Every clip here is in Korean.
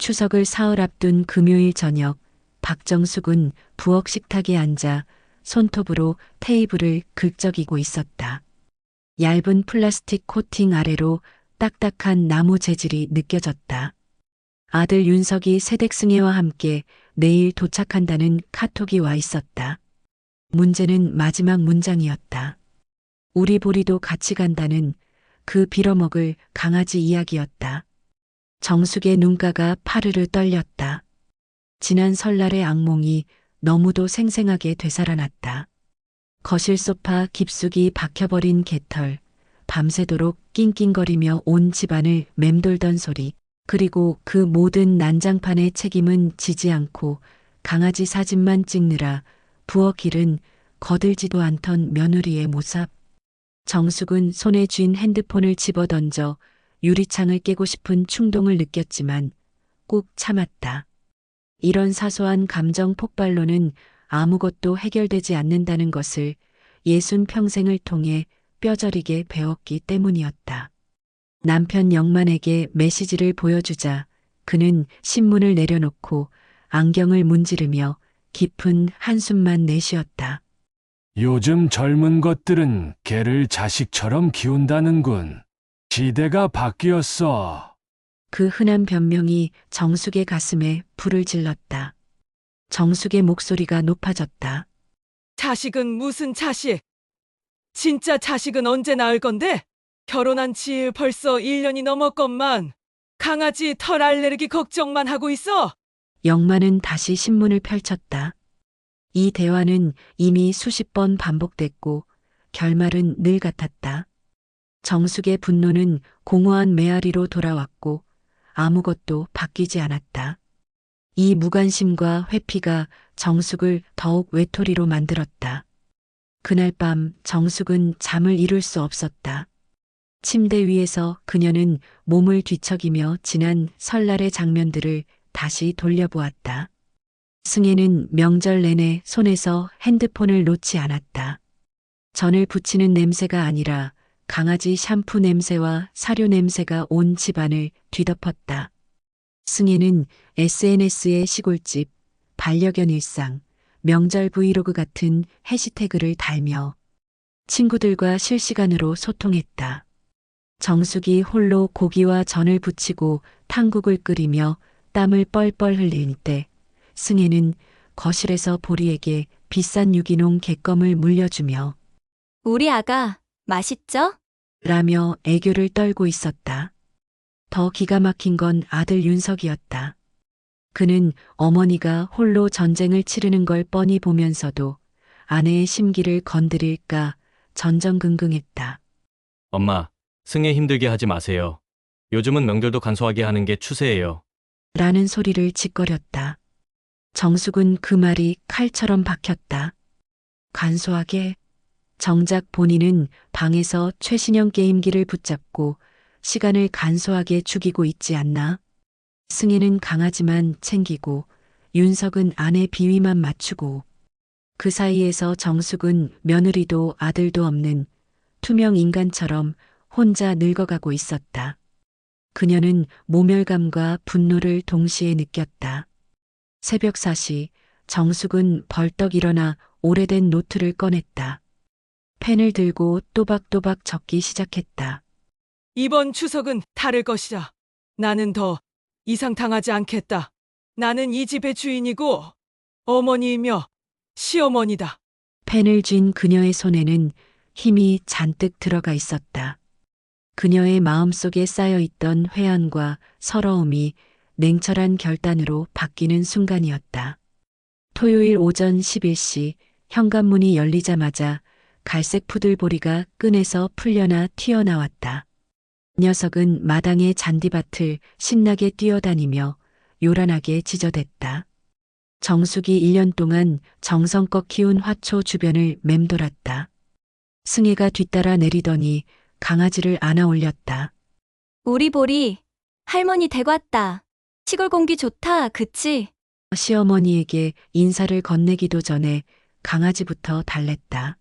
추석을 사흘 앞둔 금요일 저녁, 박정숙은 부엌 식탁에 앉아 손톱으로 테이블을 긁적이고 있었다. 얇은 플라스틱 코팅 아래로 딱딱한 나무 재질이 느껴졌다. 아들 윤석이 새댁승혜와 함께 내일 도착한다는 카톡이 와 있었다. 문제는 마지막 문장이었다. 우리 보리도 같이 간다는 그 빌어먹을 강아지 이야기였다. 정숙의 눈가가 파르르 떨렸다. 지난 설날의 악몽이 너무도 생생하게 되살아났다. 거실 소파 깊숙이 박혀버린 개털, 밤새도록 낑낑거리며 온 집안을 맴돌던 소리, 그리고 그 모든 난장판의 책임은 지지 않고 강아지 사진만 찍느라 부엌 일은 거들지도 않던 며느리의 모습. 정숙은 손에 쥔 핸드폰을 집어던져 유리창을 깨고 싶은 충동을 느꼈지만 꾹 참았다. 이런 사소한 감정 폭발로는 아무것도 해결되지 않는다는 것을 60평생을 통해 뼈저리게 배웠기 때문이었다. 남편 영만에게 메시지를 보여주자 그는 신문을 내려놓고 안경을 문지르며 깊은 한숨만 내쉬었다. 요즘 젊은 것들은 개를 자식처럼 키운다는군. 시대가 바뀌었어. 그 흔한 변명이 정숙의 가슴에 불을 질렀다. 정숙의 목소리가 높아졌다. 자식은 무슨 자식? 진짜 자식은 언제 낳을 건데? 결혼한 지 벌써 1년이 넘었건만 강아지 털 알레르기 걱정만 하고 있어. 영만은 다시 신문을 펼쳤다. 이 대화는 이미 수십 번 반복됐고 결말은 늘 같았다. 정숙의 분노는 공허한 메아리로 돌아왔고 아무것도 바뀌지 않았다. 이 무관심과 회피가 정숙을 더욱 외톨이로 만들었다. 그날 밤 정숙은 잠을 이룰 수 없었다. 침대 위에서 그녀는 몸을 뒤척이며 지난 설날의 장면들을 다시 돌려보았다. 승혜는 명절 내내 손에서 핸드폰을 놓지 않았다. 전을 부치는 냄새가 아니라 강아지 샴푸 냄새와 사료 냄새가 온 집안을 뒤덮었다. 승혜는 SNS에 시골집, 반려견 일상, 명절 브이로그 같은 해시태그를 달며 친구들과 실시간으로 소통했다. 정숙이 홀로 고기와 전을 부치고 탕국을 끓이며 땀을 뻘뻘 흘릴 때 승혜는 거실에서 보리에게 비싼 유기농 객검을 물려주며 우리 아가, 맛있죠? 라며 애교를 떨고 있었다. 더 기가 막힌 건 아들 윤석이었다. 그는 어머니가 홀로 전쟁을 치르는 걸 뻔히 보면서도 아내의 심기를 건드릴까 전전긍긍했다. 엄마, 승혜 힘들게 하지 마세요. 요즘은 명절도 간소하게 하는 게 추세예요. 라는 소리를 짓거렸다. 정숙은 그 말이 칼처럼 박혔다. 간소하게. 정작 본인은 방에서 최신형 게임기를 붙잡고 시간을 간소하게 죽이고 있지 않나? 승혜는 강아지만 챙기고 윤석은 아내 비위만 맞추고 그 사이에서 정숙은 며느리도 아들도 없는 투명 인간처럼 혼자 늙어가고 있었다. 그녀는 모멸감과 분노를 동시에 느꼈다. 새벽 4시 정숙은 벌떡 일어나 오래된 노트를 꺼냈다. 펜을 들고 또박또박 적기 시작했다. 이번 추석은 다를 것이다. 나는 더 이상 당하지 않겠다. 나는 이 집의 주인이고 어머니이며 시어머니다. 펜을 쥔 그녀의 손에는 힘이 잔뜩 들어가 있었다. 그녀의 마음속에 쌓여있던 회한과 서러움이 냉철한 결단으로 바뀌는 순간이었다. 토요일 오전 11시 현관문이 열리자마자 갈색 푸들보리가 끈에서 풀려나 튀어나왔다. 녀석은 마당의 잔디밭을 신나게 뛰어다니며 요란하게 지저댔다. 정숙이 1년 동안 정성껏 키운 화초 주변을 맴돌았다. 승혜가 뒤따라 내리더니 강아지를 안아 올렸다. 우리 보리, 할머니 댁 왔다. 시골 공기 좋다, 그치? 시어머니에게 인사를 건네기도 전에 강아지부터 달랬다.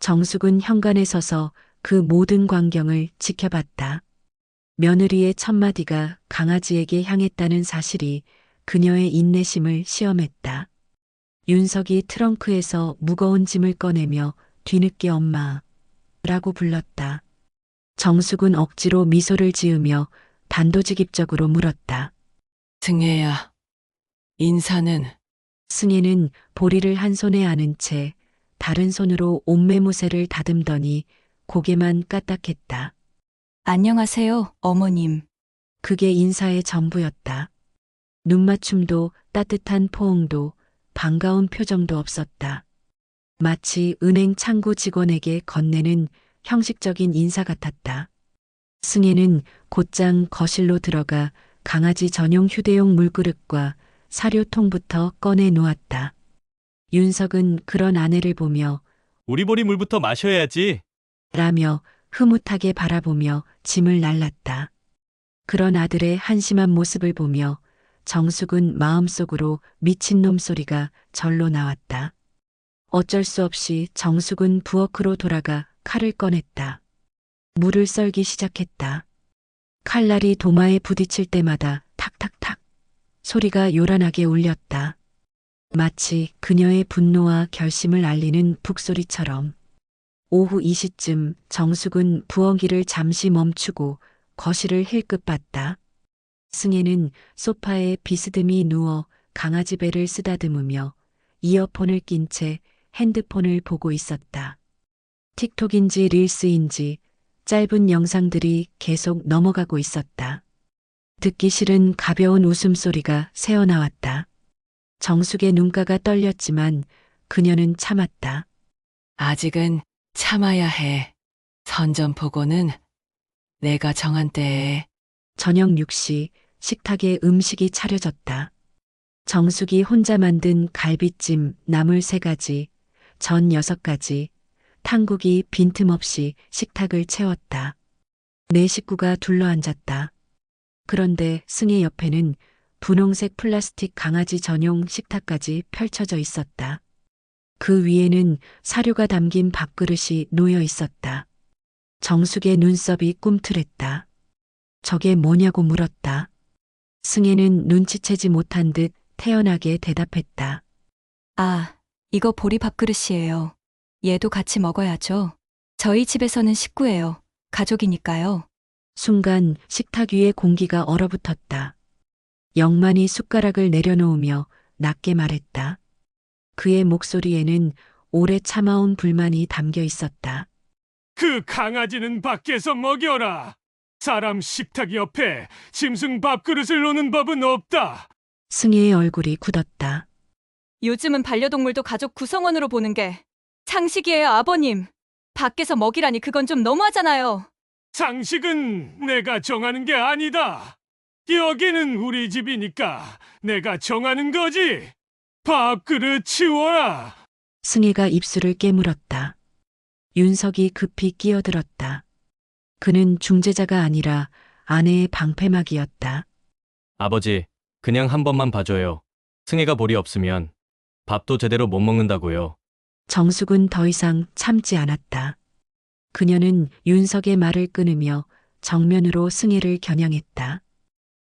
정숙은 현관에 서서 그 모든 광경을 지켜봤다. 며느리의 첫마디가 강아지에게 향했다는 사실이 그녀의 인내심을 시험했다. 윤석이 트렁크에서 무거운 짐을 꺼내며 뒤늦게 엄마 라고 불렀다. 정숙은 억지로 미소를 지으며 단도직입적으로 물었다. 승혜야, 인사는? 승혜는 보리를 한 손에 안은 채 다른 손으로 옷매무새를 다듬더니 고개만 까딱했다. 안녕하세요, 어머님. 그게 인사의 전부였다. 눈맞춤도 따뜻한 포옹도 반가운 표정도 없었다. 마치 은행 창구 직원에게 건네는 형식적인 인사 같았다. 승혜는 곧장 거실로 들어가 강아지 전용 휴대용 물그릇과 사료통부터 꺼내 놓았다. 윤석은 그런 아내를 보며 우리 보리 물부터 마셔야지. 라며 흐뭇하게 바라보며 짐을 날랐다. 그런 아들의 한심한 모습을 보며 정숙은 마음속으로 미친놈 소리가 절로 나왔다. 어쩔 수 없이 정숙은 부엌으로 돌아가 칼을 꺼냈다. 물을 썰기 시작했다. 칼날이 도마에 부딪힐 때마다 탁탁탁 소리가 요란하게 울렸다. 마치 그녀의 분노와 결심을 알리는 북소리처럼. 오후 2시쯤 정숙은 부엌일을 잠시 멈추고 거실을 힐끗 봤다. 승혜는 소파에 비스듬히 누워 강아지 배를 쓰다듬으며 이어폰을 낀 채 핸드폰을 보고 있었다. 틱톡인지 릴스인지 짧은 영상들이 계속 넘어가고 있었다. 듣기 싫은 가벼운 웃음소리가 새어나왔다. 정숙의 눈가가 떨렸지만 그녀는 참았다. 아직은 참아야 해. 선전포고는 내가 정한 때에. 저녁 6시 식탁에 음식이 차려졌다. 정숙이 혼자 만든 갈비찜 나물 3가지, 전 6가지, 탕국이 빈틈없이 식탁을 채웠다. 네 식구가 둘러앉았다. 그런데 승혜 옆에는 분홍색 플라스틱 강아지 전용 식탁까지 펼쳐져 있었다. 그 위에는 사료가 담긴 밥그릇이 놓여 있었다. 정숙의 눈썹이 꿈틀했다. 저게 뭐냐고 물었다. 승혜는 눈치채지 못한 듯 태연하게 대답했다. 아, 이거 보리 밥그릇이에요. 얘도 같이 먹어야죠. 저희 집에서는 식구예요. 가족이니까요. 순간 식탁 위에 공기가 얼어붙었다. 영만이 숟가락을 내려놓으며 낮게 말했다. 그의 목소리에는 오래 참아온 불만이 담겨 있었다. 그 강아지는 밖에서 먹여라. 사람 식탁 옆에 짐승 밥그릇을 놓는 법은 없다. 승혜의 얼굴이 굳었다. 요즘은 반려동물도 가족 구성원으로 보는 게 상식이에요, 아버님. 밖에서 먹이라니 그건 좀 너무하잖아요. 상식은 내가 정하는 게 아니다. 여기는 우리 집이니까 내가 정하는 거지. 밥그릇 치워라. 승혜가 입술을 깨물었다. 윤석이 급히 끼어들었다. 그는 중재자가 아니라 아내의 방패막이었다. 아버지, 그냥 한 번만 봐줘요. 승혜가 볼이 없으면 밥도 제대로 못 먹는다고요. 정숙은 더 이상 참지 않았다. 그녀는 윤석의 말을 끊으며 정면으로 승혜를 겨냥했다.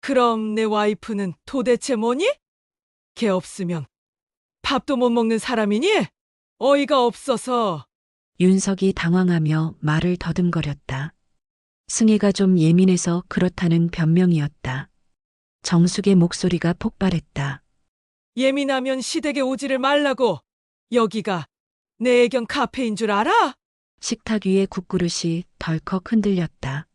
그럼 내 와이프는 도대체 뭐니? 걔 없으면 밥도 못 먹는 사람이니? 어이가 없어서. 윤석이 당황하며 말을 더듬거렸다. 승혜가 좀 예민해서 그렇다는 변명이었다. 정숙의 목소리가 폭발했다. 예민하면 시댁에 오지를 말라고. 여기가 내 애견 카페인 줄 알아? 식탁 위의 국그릇이 덜컥 흔들렸다.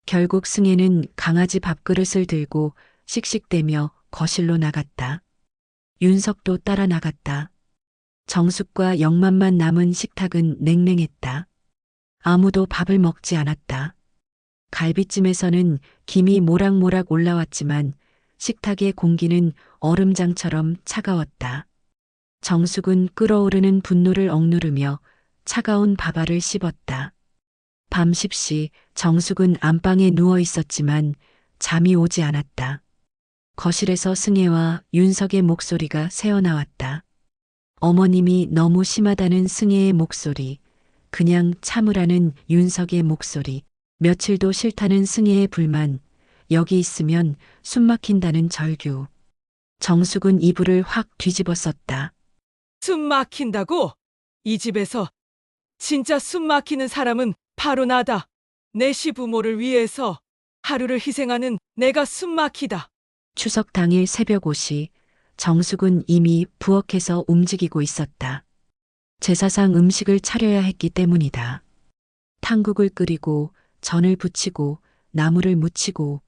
결국 승혜는 강아지 밥그릇을 들고 씩씩대며 거실로 나갔다. 윤석도 따라 나갔다. 정숙과 영만만 남은 식탁은 냉랭했다. 아무도 밥을 먹지 않았다. 갈비찜에서는 김이 모락모락 올라왔지만 식탁의 공기는 얼음장처럼 차가웠다. 정숙은 끓어오르는 분노를 억누르며 차가운 밥알을 씹었다. 밤 10시 정숙은 안방에 누워 있었지만 잠이 오지 않았다. 거실에서 승혜와 윤석의 목소리가 새어나왔다. 어머님이 너무 심하다는 승혜의 목소리, 그냥 참으라는 윤석의 목소리, 며칠도 싫다는 승혜의 불만, 여기 있으면 숨 막힌다는 절규. 정숙은 이불을 확 뒤집어 썼다. 숨 막힌다고? 이 집에서 진짜 숨 막히는 사람은 바로 나다. 내 시부모를 위해서 하루를 희생하는 내가 숨 막히다. 추석 당일 새벽 5시, 정숙은 이미 부엌에서 움직이고 있었다. 제사상 음식을 차려야 했기 때문이다. 탕국을 끓이고 전을 부치고 나물을 무치고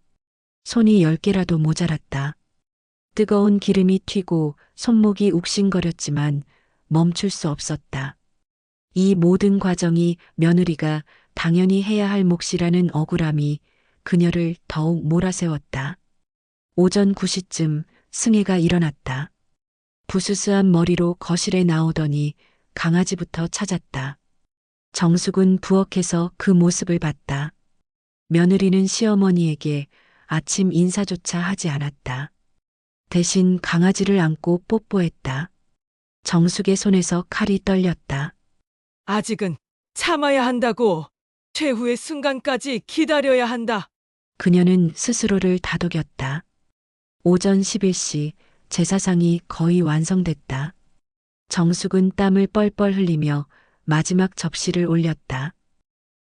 손이 10개라도 모자랐다. 뜨거운 기름이 튀고 손목이 욱신거렸지만 멈출 수 없었다. 이 모든 과정이 며느리가 당연히 해야 할 몫이라는 억울함이 그녀를 더욱 몰아세웠다. 오전 9시쯤 승혜가 일어났다. 부스스한 머리로 거실에 나오더니 강아지부터 찾았다. 정숙은 부엌에서 그 모습을 봤다. 며느리는 시어머니에게 아침 인사조차 하지 않았다. 대신 강아지를 안고 뽀뽀했다. 정숙의 손에서 칼이 떨렸다. 아직은 참아야 한다고. 최후의 순간까지 기다려야 한다. 그녀는 스스로를 다독였다. 오전 11시 제사상이 거의 완성됐다. 정숙은 땀을 뻘뻘 흘리며 마지막 접시를 올렸다.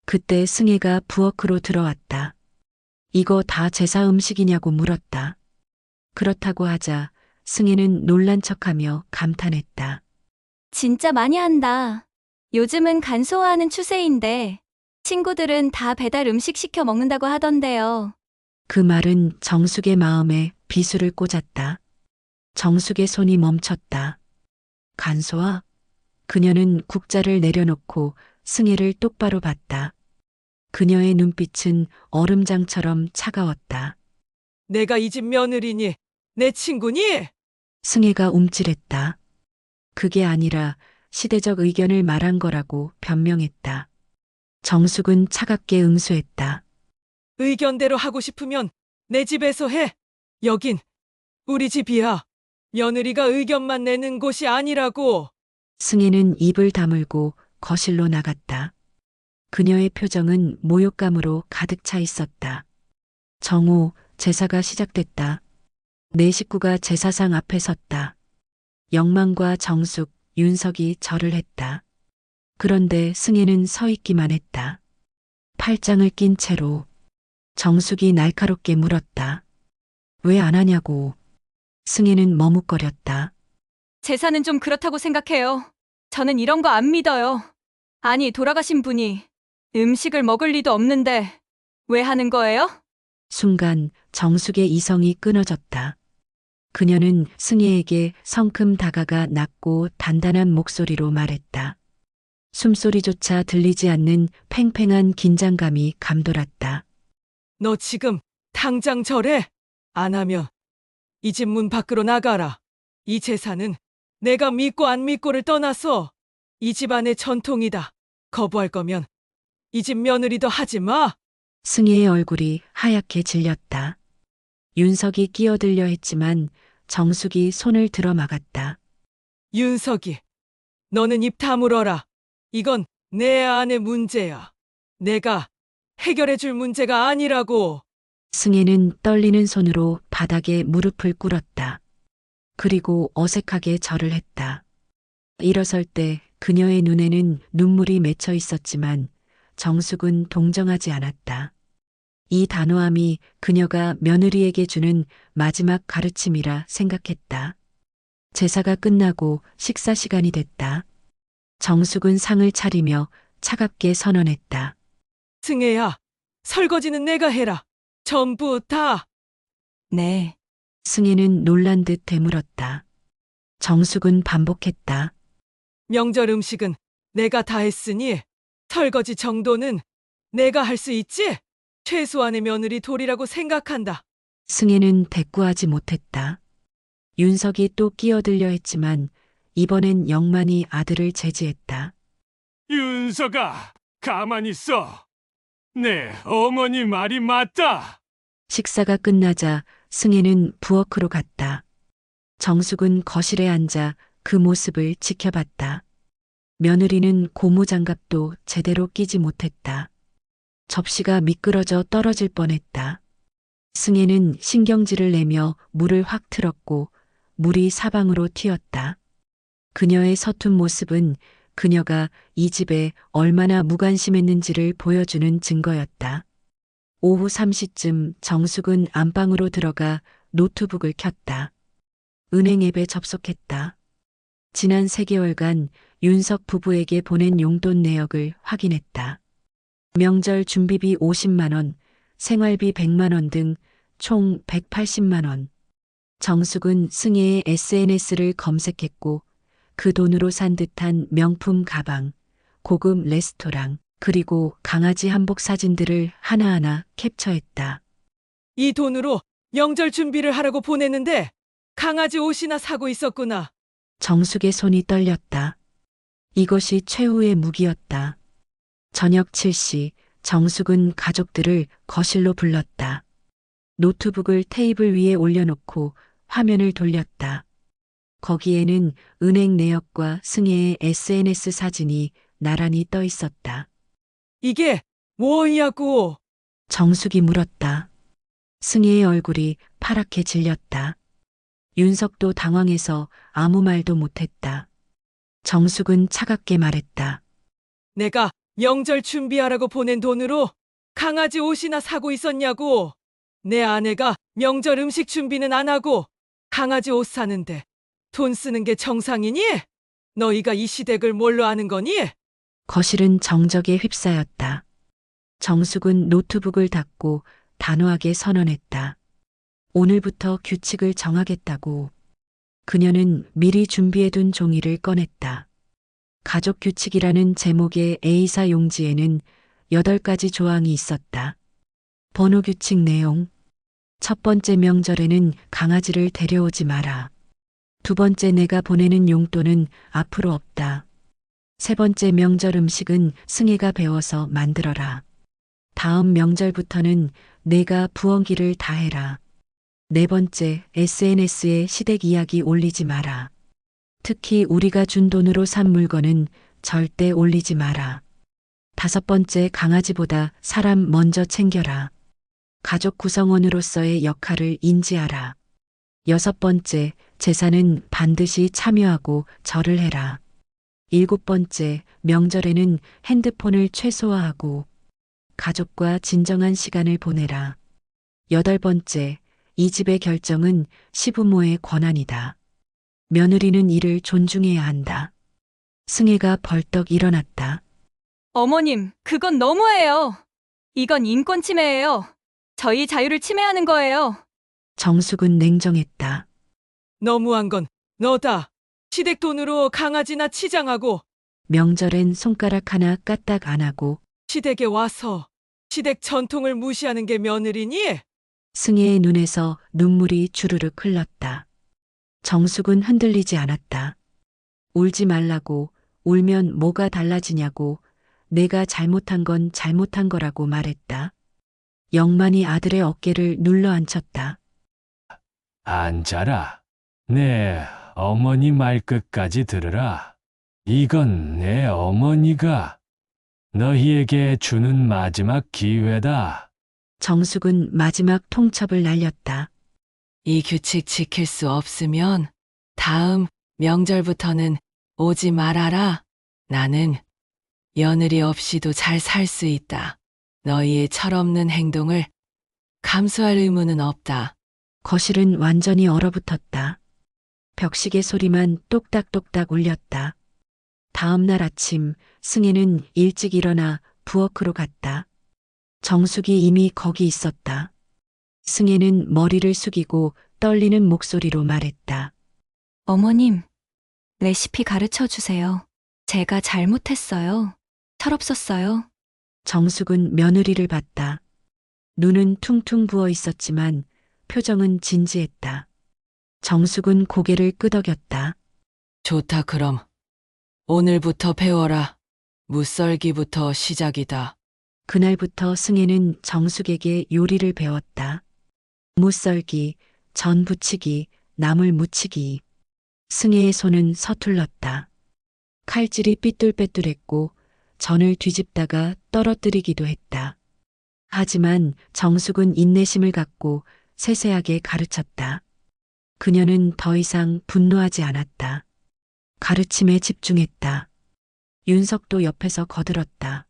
그때 승혜가 부엌으로 들어왔다. 이거 다 제사 음식이냐고 물었다. 그렇다고 하자 승혜는 놀란 척하며 감탄했다. 진짜 많이 한다. 요즘은 간소화하는 추세인데 친구들은 다 배달 음식 시켜 먹는다고 하던데요. 그 말은 정숙의 마음에 비수를 꽂았다. 정숙의 손이 멈췄다. 간소화? 그녀는 국자를 내려놓고 승혜를 똑바로 봤다. 그녀의 눈빛은 얼음장처럼 차가웠다. 내가 이 집 며느리니 내 친구니? 승혜가 움찔했다. 그게 아니라 시대적 의견을 말한 거라고 변명했다. 정숙은 차갑게 응수했다. 의견대로 하고 싶으면 내 집에서 해. 여긴 우리 집이야. 며느리가 의견만 내는 곳이 아니라고. 승혜는 입을 다물고 거실로 나갔다. 그녀의 표정은 모욕감으로 가득 차 있었다. 정오, 제사가 시작됐다. 네 식구가 제사상 앞에 섰다. 영만과 정숙, 윤석이 절을 했다. 그런데 승혜는 서 있기만 했다. 팔짱을 낀 채로. 정숙이 날카롭게 물었다. 왜 안 하냐고. 승혜는 머뭇거렸다. 제사는 좀 그렇다고 생각해요. 저는 이런 거 안 믿어요. 아니, 돌아가신 분이 음식을 먹을 리도 없는데 왜 하는 거예요? 순간 정숙의 이성이 끊어졌다. 그녀는 승혜에게 성큼 다가가 낮고 단단한 목소리로 말했다. 숨소리조차 들리지 않는 팽팽한 긴장감이 감돌았다. 너 지금 당장 절해. 안 하면 이 집 문 밖으로 나가라. 이 제사는 내가 믿고 안 믿고를 떠나서 이 집안의 전통이다. 거부할 거면 이 집 며느리도 하지 마. 승혜의 얼굴이 하얗게 질렸다. 윤석이 끼어들려 했지만 정숙이 손을 들어 막았다. 윤석이, 너는 입 다물어라. 이건 내 안의 문제야. 내가 해결해 줄 문제가 아니라고. 승혜는 떨리는 손으로 바닥에 무릎을 꿇었다. 그리고 어색하게 절을 했다. 일어설 때 그녀의 눈에는 눈물이 맺혀 있었지만 정숙은 동정하지 않았다. 이 단호함이 그녀가 며느리에게 주는 마지막 가르침이라 생각했다. 제사가 끝나고 식사 시간이 됐다. 정숙은 상을 차리며 차갑게 선언했다. 승혜야, 설거지는 내가 해라. 전부 다. 네. 승혜는 놀란 듯 되물었다. 정숙은 반복했다. 명절 음식은 내가 다 했으니 설거지 정도는 내가 할 수 있지? 최소한의 며느리 도리라고 생각한다. 승혜는 대꾸하지 못했다. 윤석이 또 끼어들려 했지만 이번엔 영만이 아들을 제지했다. 윤서가 가만히 있어. 네, 어머니 말이 맞다. 식사가 끝나자 승혜는 부엌으로 갔다. 정숙은 거실에 앉아 그 모습을 지켜봤다. 며느리는 고무장갑도 제대로 끼지 못했다. 접시가 미끄러져 떨어질 뻔했다. 승혜는 신경질을 내며 물을 확 틀었고 물이 사방으로 튀었다. 그녀의 서툰 모습은 그녀가 이 집에 얼마나 무관심했는지를 보여주는 증거였다. 오후 3시쯤 정숙은 안방으로 들어가 노트북을 켰다. 은행 앱에 접속했다. 지난 3개월간 윤석 부부에게 보낸 용돈 내역을 확인했다. 명절 준비비 50만 원, 생활비 100만 원 등 총 180만 원. 정숙은 승혜의 SNS를 검색했고 그 돈으로 산 듯한 명품 가방, 고급 레스토랑, 그리고 강아지 한복 사진들을 하나하나 캡처했다. 이 돈으로 명절 준비를 하라고 보냈는데 강아지 옷이나 사고 있었구나. 정숙의 손이 떨렸다. 이것이 최후의 무기였다. 저녁 7시 정숙은 가족들을 거실로 불렀다. 노트북을 테이블 위에 올려놓고 화면을 돌렸다. 거기에는 은행 내역과 승혜의 SNS 사진이 나란히 떠 있었다. 이게 뭐냐고. 정숙이 물었다. 승혜의 얼굴이 파랗게 질렸다. 윤석도 당황해서 아무 말도 못했다. 정숙은 차갑게 말했다. 내가 명절 준비하라고 보낸 돈으로 강아지 옷이나 사고 있었냐고. 내 아내가 명절 음식 준비는 안 하고 강아지 옷 사는데 돈 쓰는 게 정상이니? 너희가 이 시댁을 뭘로 아는 거니? 거실은 정적에 휩싸였다. 정숙은 노트북을 닫고 단호하게 선언했다. 오늘부터 규칙을 정하겠다고. 그녀는 미리 준비해둔 종이를 꺼냈다. 가족 규칙이라는 제목의 A사 용지에는 8가지 조항이 있었다. 번호 규칙 내용. 첫 번째 명절에는 강아지를 데려오지 마라. 두 번째 내가 보내는 용돈은 앞으로 없다. 세 번째 명절 음식은 승혜가 배워서 만들어라. 다음 명절부터는 내가 부엉기를 다 해라. 네 번째, SNS에 시댁 이야기 올리지 마라. 특히 우리가 준 돈으로 산 물건은 절대 올리지 마라. 다섯 번째, 강아지보다 사람 먼저 챙겨라. 가족 구성원으로서의 역할을 인지하라. 여섯 번째, 제사는 반드시 참여하고 절을 해라. 일곱 번째, 명절에는 핸드폰을 최소화하고 가족과 진정한 시간을 보내라. 여덟 번째, 이 집의 결정은 시부모의 권한이다. 며느리는 이를 존중해야 한다. 승혜가 벌떡 일어났다. 어머님, 그건 너무해요. 이건 인권 침해예요. 저희 자유를 침해하는 거예요. 정숙은 냉정했다. 너무한 건 너다. 시댁 돈으로 강아지나 치장하고 명절엔 손가락 하나 까딱 안 하고 시댁에 와서 시댁 전통을 무시하는 게 며느리니? 승혜의 눈에서 눈물이 주르륵 흘렀다. 정숙은 흔들리지 않았다. 울지 말라고, 울면 뭐가 달라지냐고, 내가 잘못한 건 잘못한 거라고 말했다. 영만이 아들의 어깨를 눌러 앉혔다. 앉아라. 내 어머니 말 끝까지 들으라. 이건 내 어머니가 너희에게 주는 마지막 기회다. 정숙은 마지막 통첩을 날렸다. 이 규칙 지킬 수 없으면 다음 명절부터는 오지 말아라. 나는 며느리 없이도 잘 살 수 있다. 너희의 철없는 행동을 감수할 의무는 없다. 거실은 완전히 얼어붙었다. 벽시계 소리만 똑딱똑딱 울렸다. 다음 날 아침 승혜는 일찍 일어나 부엌으로 갔다. 정숙이 이미 거기 있었다. 승혜는 머리를 숙이고 떨리는 목소리로 말했다. 어머님, 레시피 가르쳐 주세요. 제가 잘못했어요. 철없었어요. 정숙은 며느리를 봤다. 눈은 퉁퉁 부어 있었지만 표정은 진지했다. 정숙은 고개를 끄덕였다. 좋다 그럼. 오늘부터 배워라. 무썰기부터 시작이다. 그날부터 승혜는 정숙에게 요리를 배웠다. 무썰기, 전 부치기, 나물 무치기. 승혜의 손은 서툴렀다. 칼질이 삐뚤빼뚤했고 전을 뒤집다가 떨어뜨리기도 했다. 하지만 정숙은 인내심을 갖고 세세하게 가르쳤다. 그녀는 더 이상 분노하지 않았다. 가르침에 집중했다. 윤석도 옆에서 거들었다.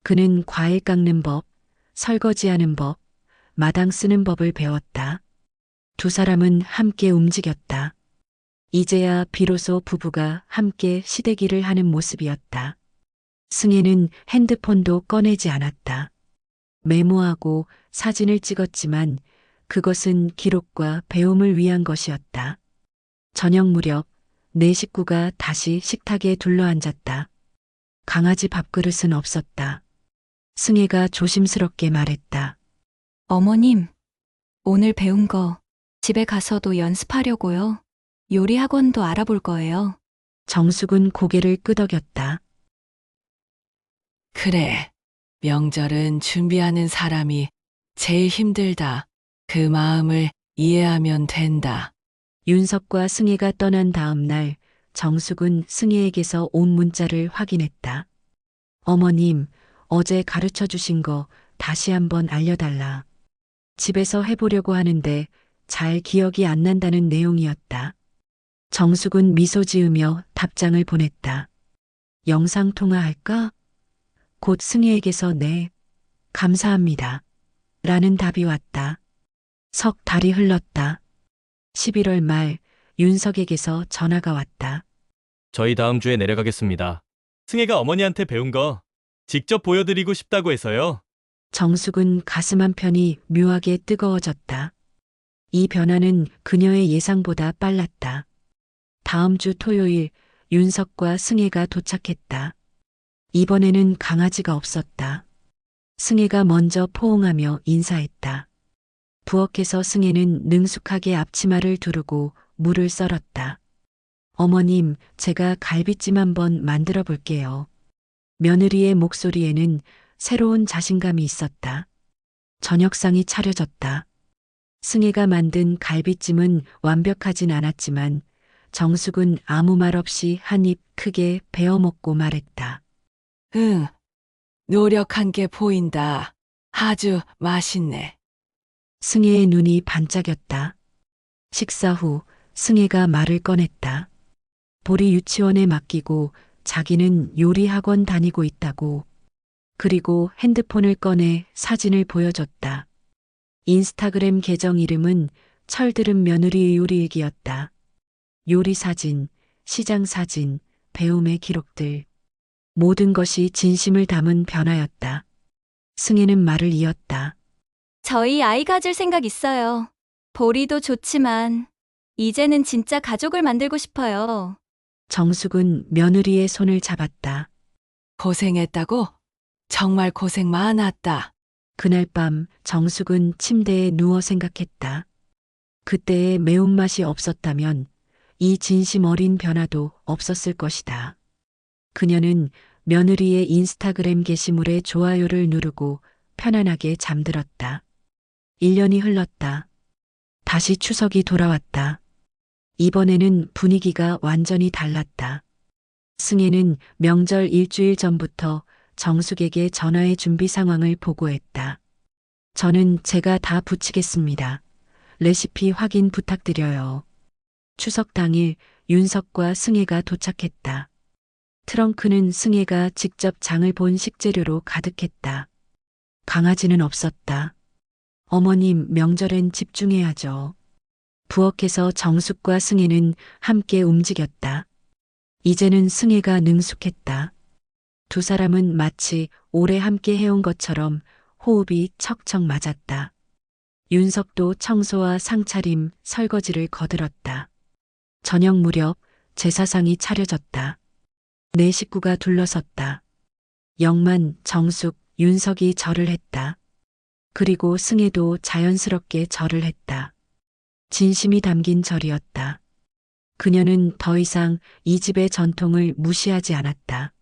그는 과일 깎는 법, 설거지하는 법, 마당 쓰는 법을 배웠다. 두 사람은 함께 움직였다. 이제야 비로소 부부가 함께 시댁일을 하는 모습이었다. 승혜는 핸드폰도 꺼내지 않았다. 메모하고 사진을 찍었지만 그것은 기록과 배움을 위한 것이었다. 저녁 무렵 네 식구가 다시 식탁에 둘러앉았다. 강아지 밥그릇은 없었다. 승혜가 조심스럽게 말했다. 어머님, 오늘 배운 거 집에 가서도 연습하려고요. 요리 학원도 알아볼 거예요. 정숙은 고개를 끄덕였다. 그래. 명절은 준비하는 사람이 제일 힘들다. 그 마음을 이해하면 된다. 윤석과 승혜가 떠난 다음 날 정숙은 승혜에게서 온 문자를 확인했다. 어머님, 어제 가르쳐 주신 거 다시 한번 알려달라. 집에서 해보려고 하는데 잘 기억이 안 난다는 내용이었다. 정숙은 미소 지으며 답장을 보냈다. 영상통화할까? 곧 승혜에게서 네, 감사합니다. 라는 답이 왔다. 석 달이 흘렀다. 11월 말 윤석에게서 전화가 왔다. 저희 다음 주에 내려가겠습니다. 승혜가 어머니한테 배운 거 직접 보여드리고 싶다고 해서요. 정숙은 가슴 한편이 묘하게 뜨거워졌다. 이 변화는 그녀의 예상보다 빨랐다. 다음 주 토요일 윤석과 승혜가 도착했다. 이번에는 강아지가 없었다. 승혜가 먼저 포옹하며 인사했다. 부엌에서 승혜는 능숙하게 앞치마를 두르고 물을 썰었다. 어머님, 제가 갈비찜 한번 만들어 볼게요. 며느리의 목소리에는 새로운 자신감이 있었다. 저녁상이 차려졌다. 승혜가 만든 갈비찜은 완벽하진 않았지만 정숙은 아무 말 없이 한 입 크게 베어 먹고 말했다. 응. 노력한 게 보인다. 아주 맛있네. 승혜의 눈이 반짝였다. 식사 후 승혜가 말을 꺼냈다. 보리 유치원에 맡기고 자기는 요리 학원 다니고 있다고. 그리고 핸드폰을 꺼내 사진을 보여줬다. 인스타그램 계정 이름은 철들은 며느리의 요리일기였다. 요리 사진, 시장 사진, 배움의 기록들. 모든 것이 진심을 담은 변화였다. 승혜는 말을 이었다. 저희 아이 가질 생각 있어요. 보리도 좋지만 이제는 진짜 가족을 만들고 싶어요. 정숙은 며느리의 손을 잡았다. 고생했다고? 정말 고생 많았다. 그날 밤 정숙은 침대에 누워 생각했다. 그때의 매운맛이 없었다면 이 진심 어린 변화도 없었을 것이다. 그녀는 며느리의 인스타그램 게시물에 좋아요를 누르고 편안하게 잠들었다. 1년이 흘렀다. 다시 추석이 돌아왔다. 이번에는 분위기가 완전히 달랐다. 승혜는 명절 일주일 전부터 정숙에게 전화의 준비 상황을 보고했다. 저는 제가 다 부치겠습니다. 레시피 확인 부탁드려요. 추석 당일 윤석과 승혜가 도착했다. 트렁크는 승혜가 직접 장을 본 식재료로 가득했다. 강아지는 없었다. 어머님, 명절엔 집중해야죠. 부엌에서 정숙과 승혜는 함께 움직였다. 이제는 승혜가 능숙했다. 두 사람은 마치 오래 함께 해온 것처럼 호흡이 척척 맞았다. 윤석도 청소와 상차림, 설거지를 거들었다. 저녁 무렵 제사상이 차려졌다. 네 식구가 둘러섰다. 영만, 정숙, 윤석이 절을 했다. 그리고 승혜도 자연스럽게 절을 했다. 진심이 담긴 절이었다. 그녀는 더 이상 이 집의 전통을 무시하지 않았다.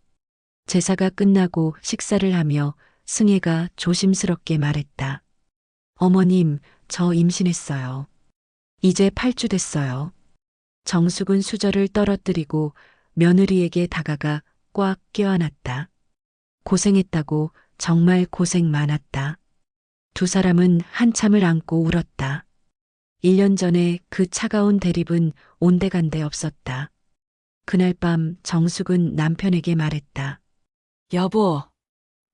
제사가 끝나고 식사를 하며 승혜가 조심스럽게 말했다. 어머님, 저 임신했어요. 이제 8주 됐어요. 정숙은 수저를 떨어뜨리고 며느리에게 다가가 꽉 껴안았다. 고생했다고, 정말 고생 많았다. 두 사람은 한참을 안고 울었다. 1년 전에 그 차가운 대립은 온데간데 없었다. 그날 밤 정숙은 남편에게 말했다. 여보,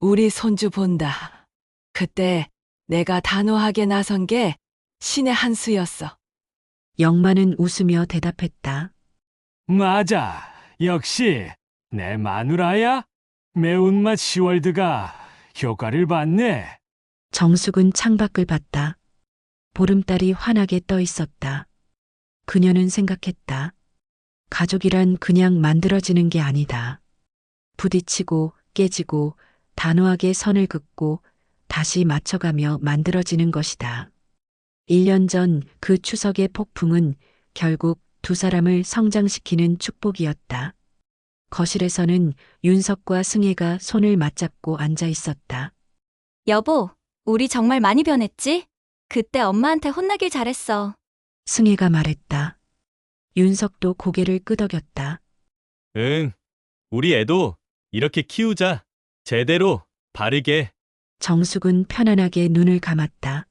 우리 손주 본다. 그때 내가 단호하게 나선 게 신의 한 수였어. 영만은 웃으며 대답했다. 맞아. 역시 내 마누라야. 매운맛 시월드가 효과를 봤네. 정숙은 창밖을 봤다. 보름달이 환하게 떠 있었다. 그녀는 생각했다. 가족이란 그냥 만들어지는 게 아니다. 부딪히고 깨지고 단호하게 선을 긋고 다시 맞춰가며 만들어지는 것이다. 1년 전 그 추석의 폭풍은 결국 두 사람을 성장시키는 축복이었다. 거실에서는 윤석과 승혜가 손을 맞잡고 앉아 있었다. 여보, 우리 정말 많이 변했지? 그때 엄마한테 혼나길 잘했어. 승혜가 말했다. 윤석도 고개를 끄덕였다. 응, 우리 애도 이렇게 키우자. 제대로, 바르게. 정숙은 편안하게 눈을 감았다.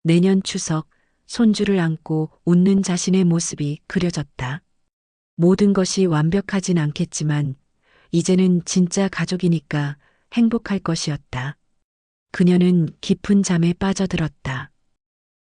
내년 추석 손주를 안고 웃는 자신의 모습이 그려졌다. 모든 것이 완벽하진 않겠지만 이제는 진짜 가족이니까 행복할 것이었다. 그녀는 깊은 잠에 빠져들었다.